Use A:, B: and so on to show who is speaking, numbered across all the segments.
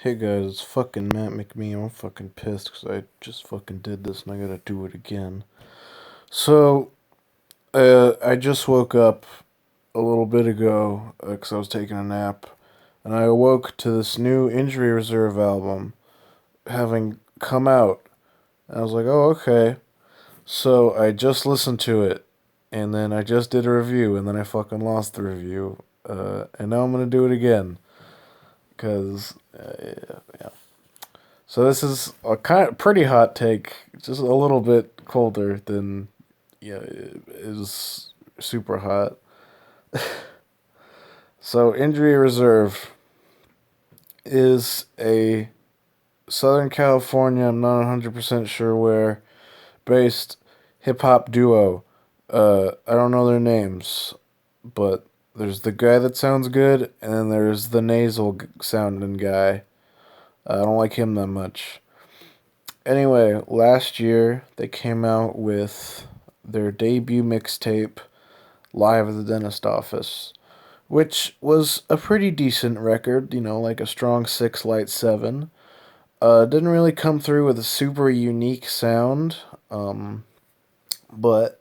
A: Hey guys, it's fucking Matt McMee. I'm fucking pissed because I just fucking did this and I gotta do it again. So, I just woke up a little bit ago because I was taking a nap, and I awoke to this new Injury Reserve album having come out. And I was like, oh, okay. So, I just listened to it, and then I just did a review, and then I fucking lost the review. And now I'm gonna do it again because, yeah. So this is a kind of pretty hot take, just a little bit colder than it is super hot. So Injury Reserve is a Southern California, I'm not 100% sure where, based hip hop duo. I don't know their names, but there's the guy that sounds good, and then there's the nasal sounding guy. I don't like him that much. Anyway, last year they came out with their debut mixtape, Live at the Dentist Office, which was a pretty decent record, like a strong 6 light 7. Didn't really come through with a super unique sound, but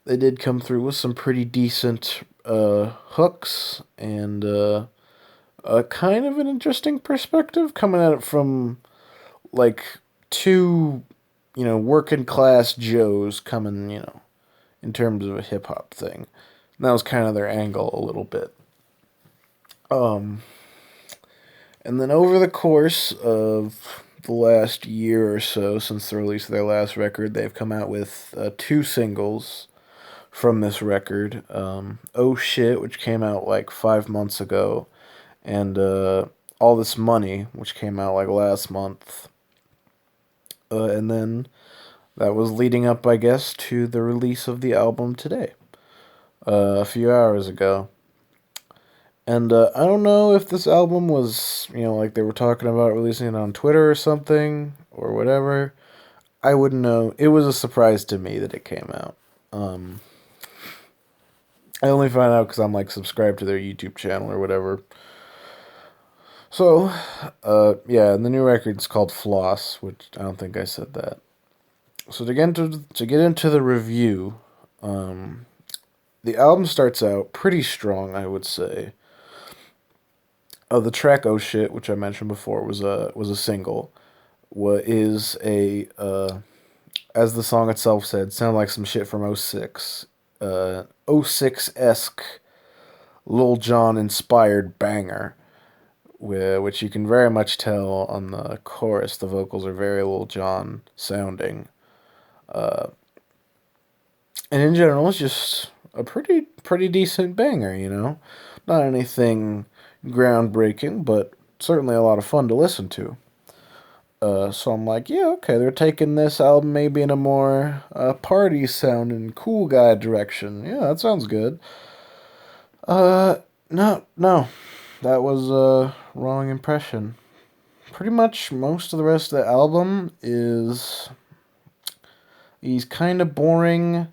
A: they did come through with some pretty decent hooks and a kind of an interesting perspective coming at it from like two, working class Joes coming, in terms of a hip hop thing. And that was kind of their angle a little bit. Um, and then over the course of the last year or so, since the release of their last record, they've come out with two singles from this record. Oh Shit, which came out like 5 months ago, and All This Money, which came out like last month. And then that was leading up, I guess, to the release of the album today, a few hours ago. And I don't know if this album was, like they were talking about releasing it on Twitter or something, or whatever. I wouldn't know. It was a surprise to me that it came out. Um, I only found out because I'm like subscribed to their YouTube channel or whatever. So, yeah, and the new record's called Floss, which I don't think I said that. So to get into the review, um, the album starts out pretty strong, I would say. The track "Oh Shit," which I mentioned before, was a single. What is a as the song itself said, sounded like some shit from '06. '06 esque Lil Jon inspired banger, which you can very much tell on the chorus. The vocals are very Lil Jon sounding. Uh, and in general, it's just a pretty decent banger. Not anything groundbreaking, but certainly a lot of fun to listen to. So I'm like, yeah, okay, they're taking this album maybe in a more party sound and cool guy direction. Yeah, that sounds good. Uh, no, that was a wrong impression. Pretty much most of the rest of the album is these kind of boring,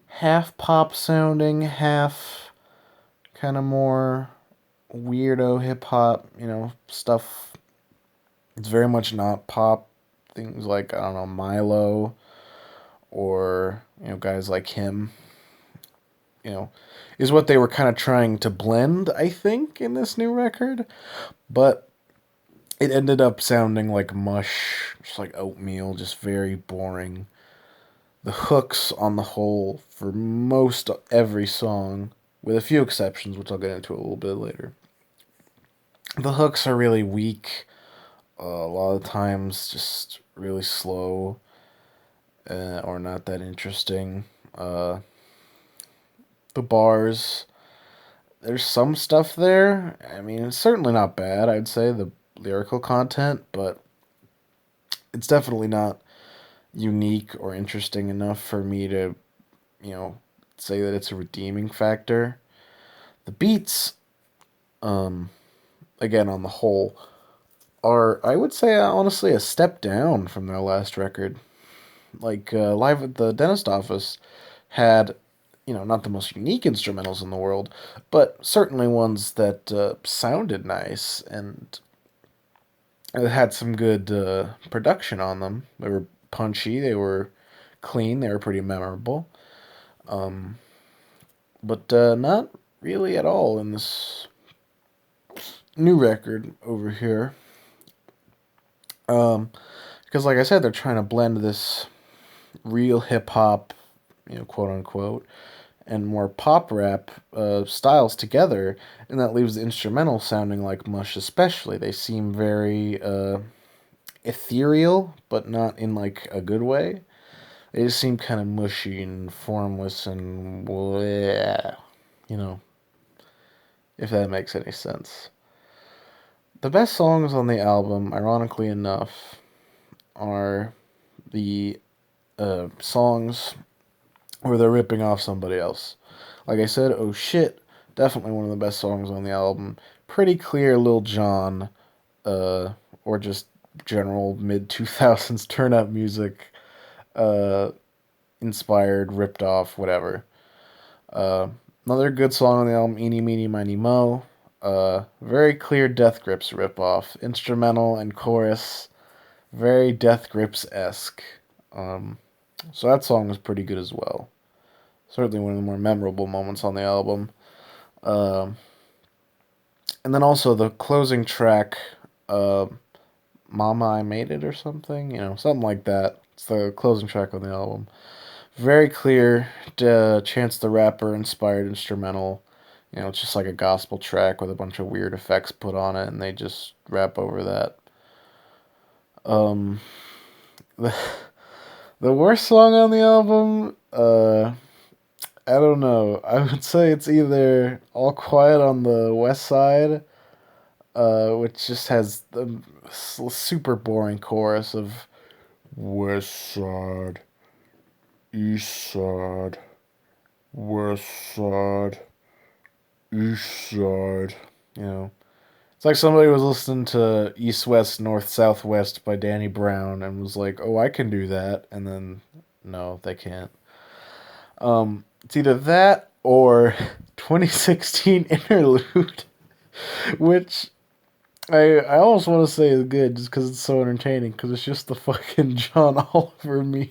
A: half pop sounding, half kind of more weirdo hip hop, stuff. It's very much not pop. Things like, I don't know, Milo or, guys like him, you know, is what they were kind of trying to blend, I think, in this new record. But it ended up sounding like mush, just like oatmeal, just very boring. The hooks on the whole for most every song, with a few exceptions, which I'll get into a little bit later. The hooks are really weak. A lot of times, just really slow or not that interesting. The bars, there's some stuff there. I mean, it's certainly not bad, I'd say, the lyrical content, but it's definitely not unique or interesting enough for me to, you know, say that it's a redeeming factor. The beats, um, again, on the whole, are, I would say, honestly, a step down from their last record. Like, Live at the Dentist Office had, not the most unique instrumentals in the world, but certainly ones that sounded nice and It had some good production on them. They were punchy, they were clean, they were pretty memorable. Um, but not really at all in this new record over here. Because, like I said, they're trying to blend this real hip hop, quote unquote, and more pop rap styles together, and that leaves the instrumental sounding like mush. Especially, they seem very ethereal, but not in like a good way. They just seem kind of mushy and formless and bleh, you know, if that makes any sense. The best songs on the album, ironically enough, are the songs where they're ripping off somebody else. Like I said, Oh Shit, definitely one of the best songs on the album. Pretty clear Lil Jon, uh, or just general mid 2000s turn up music, uh, inspired, ripped off, whatever. Uh, Another good song on the album, Eeny Meeny Miny Mo. Very clear Death Grips ripoff, instrumental and chorus, very Death Grips esque. Um, so that song was pretty good as well. Certainly one of the more memorable moments on the album. Um, and then also the closing track, uh, "Mama I Made It" or something, something like that. It's the closing track on the album. Very clear, Chance the Rapper inspired instrumental. It's just like a gospel track with a bunch of weird effects put on it, and they just rap over that. Um, the, the worst song on the album, I don't know. I would say it's either All Quiet on the West Side, which just has the super boring chorus of West Side, East Side, West Side, East Side. You know, it's like somebody was listening to East West North Southwest by Danny Brown and was like, "Oh, I can do that," and then no, they can't. It's either that or 2016 Interlude, which I almost want to say is good just because it's so entertaining because it's just the fucking John Oliver meme.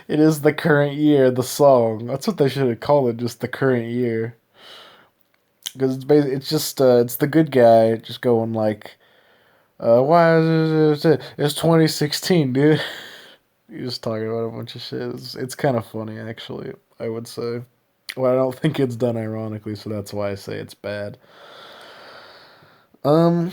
A: It is the current year, the song. That's what they should have called it, just the current year. Because it's just it's the good guy just going like, why is it's 2016, dude. You're just talking about a bunch of shit. It's kind of funny actually. I would say. Well, I don't think it's done ironically, so that's why I say it's bad. Um,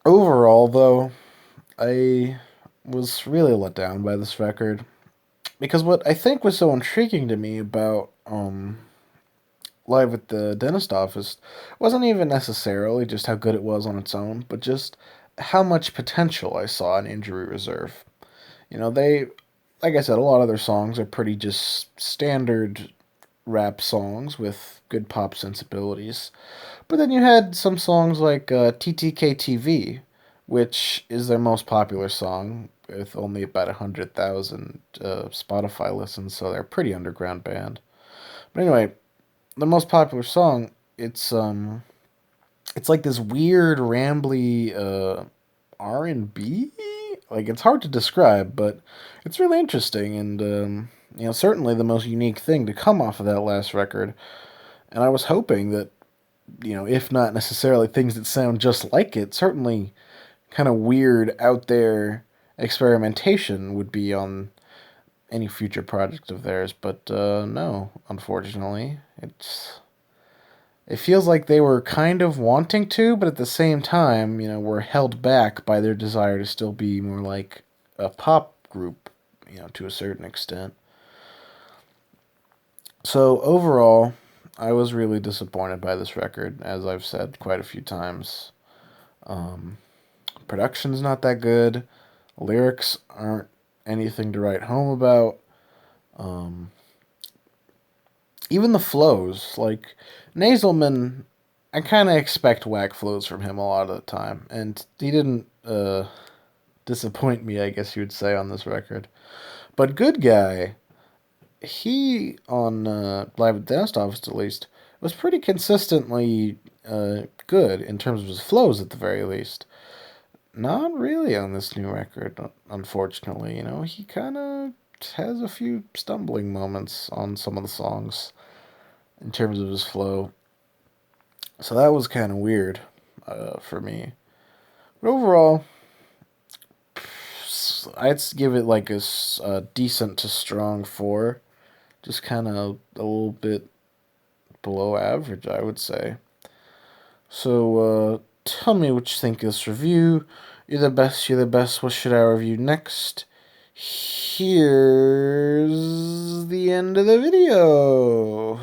A: Overall though, I was really let down by this record because what I think was so intriguing to me about Live at the Dentist Office wasn't even necessarily just how good it was on its own, but just how much potential I saw in Injury Reserve. They, like I said, a lot of their songs are pretty just standard rap songs with good pop sensibilities. But then you had some songs like TTKTV, which is their most popular song, with only about 100,000 Spotify listens, so they're a pretty underground band. But anyway, the most popular song, it's like this weird rambly R&B. Like it's hard to describe, but it's really interesting and certainly the most unique thing to come off of that last record. And I was hoping that if not necessarily things that sound just like it, certainly kind of weird out there experimentation would be on any future project of theirs. But no, unfortunately, it feels like they were kind of wanting to, but at the same time, were held back by their desire to still be more like a pop group, to a certain extent. So overall, I was really disappointed by this record, as I've said quite a few times. Um, Production's not that good. Lyrics aren't anything to write home about. Um, Even the flows, like Naselman, I kind of expect whack flows from him a lot of the time, and he didn't disappoint me, I guess you would say, on this record. But Good Guy, he on Live at the Dentist Office at least was pretty consistently good in terms of his flows at the very least. Not really on this new record, unfortunately. You know, he kind of has a few stumbling moments on some of the songs in terms of his flow. So that was kind of weird for me. But overall, I'd give it like a decent to strong 4. Just kind of a little bit below average, I would say. So tell me what you think of this review. You're the best, you're the best. What should I review next? Here's the end of the video.